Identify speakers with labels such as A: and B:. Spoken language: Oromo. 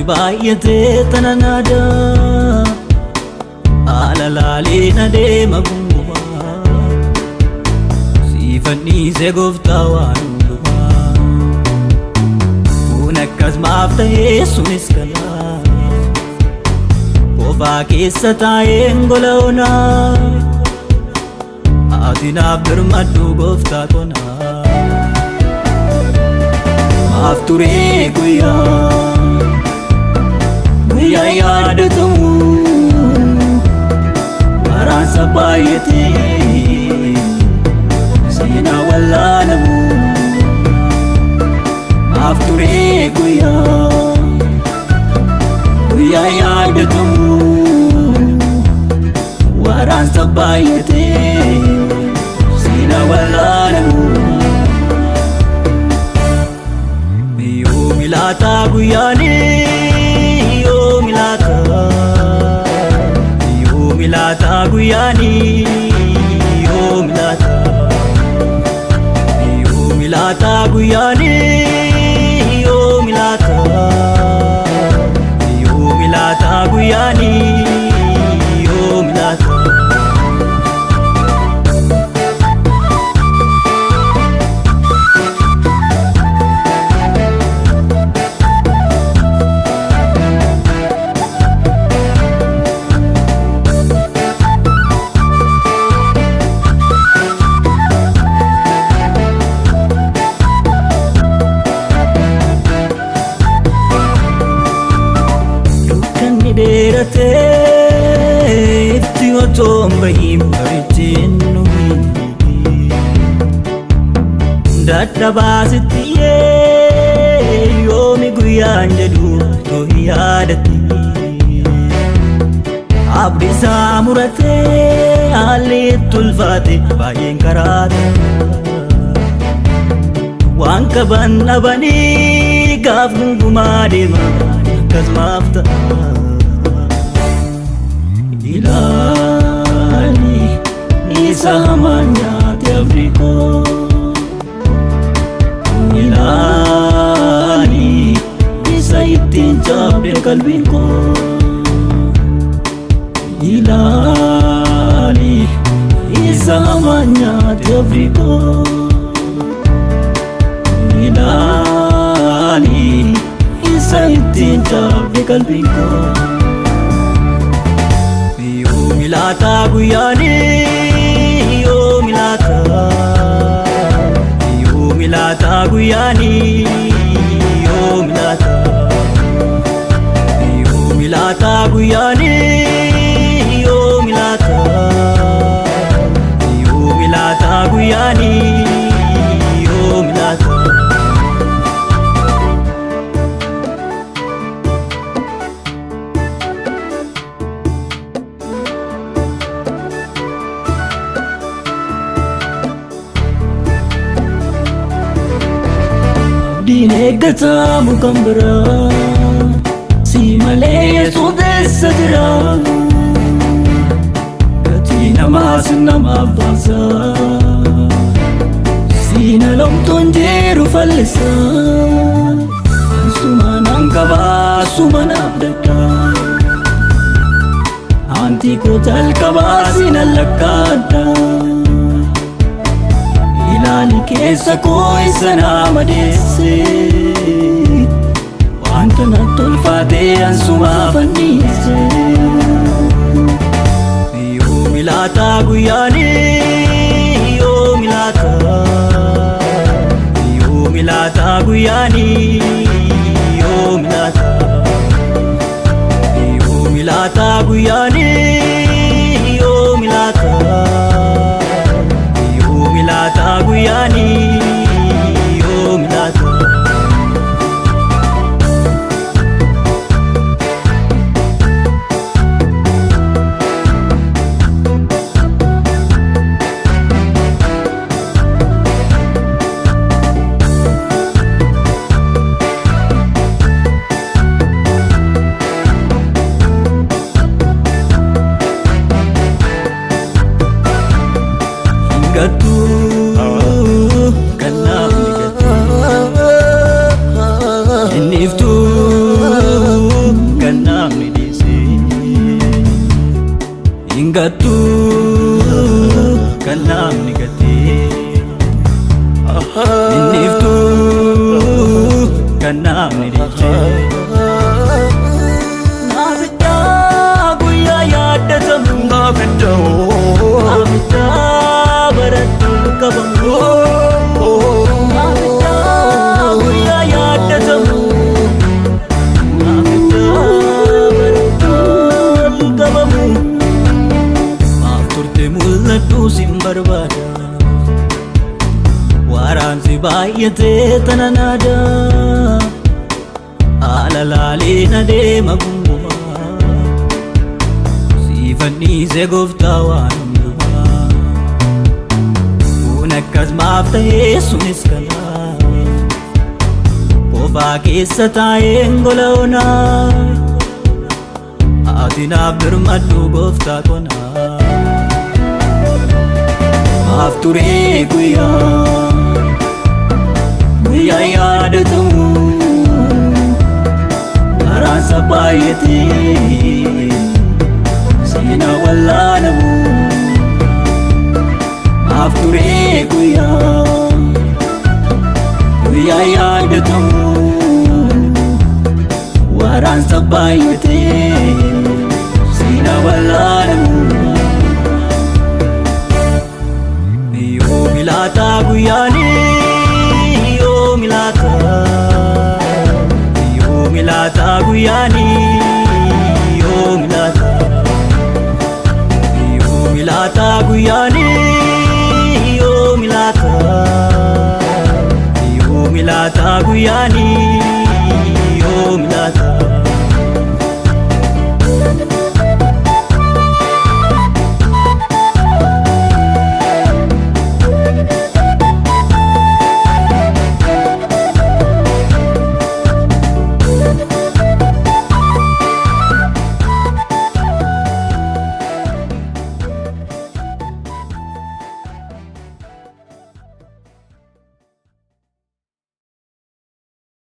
A: baay'ate tananaada alalaalee na deema gungumaa siifannise gooftaa waan hundumaa kun akkas maaf ta'ee sunis kalaa qofaa keessa taa'een gola onaa ati naaf birmadhu gooftaa konaa maaf turee guyyaa yaadatamu waraansa baay'atee seenaa wallaanamu maaf turee guyyaa yaadatamu waraansa baay'atee seenaa wallaanamu Milata guyani yo milata guyani yo milata guyani yo milata guyani yo milata Ifti otoon bahiin bareechin dadhabaa sitti yoomi guyyaan jedhu toohi yaadatti abdiisaa muratee haalli itti ulfaate baay'een karaata waan qaban dhabanii gaaf gungumaa deema akkasumaaf ta'a Ilani isa manyate Afriko Ilani isa itin cabde kalbinko Ilani isa manyate Afriko Ilani isa itin cabde kalbinko Milata guyani yo milata guyani yo milata guyani yo milata guyani yo milata Dinegata mukambra si male sudessa dira katina mas namavasa sina lom tonjeru falsa sumanangava sumanabdata anti kotal kavasina lakata Ilali keessa koi sana madesse wanta na tolfate ansuma fannise yo milata guyani yo milata guyani yo milata guyani yo milata guyani yo milata Gatu kanam gatu Niftu Hingattu kan namni gattee Hinniftu kan namni dhiichee Naafidhaa guyyaa yaadatamu Naafidhaa barattu qabamu Naafidhaa guyyaa yaadatamu Naafidhaa barattu qabamu Maaf turte mul'adhu sin barbaada Waraansi baay'atee tana naada Haala laalee na deema gungumaa Siifan dhiisee gooftaa waan hundumaa Kun akkas maaf ta'ee sunis kanaaf Qofaa keessa taa'een gola onaa Ati naaf birmadhu gooftaa konaa Maaf turee guyyaa Guyyaa yaadatamu Waraansa baay'atee Sina wallaanamu Maaf turee guyyaa Guyyaa yaadatamu Waraansa baay'atee Sina wallaanamu Yoo milaata guyyaani Yoo milaata guyyaani Yoo milaata guyyaani Yoo milaata guyyaani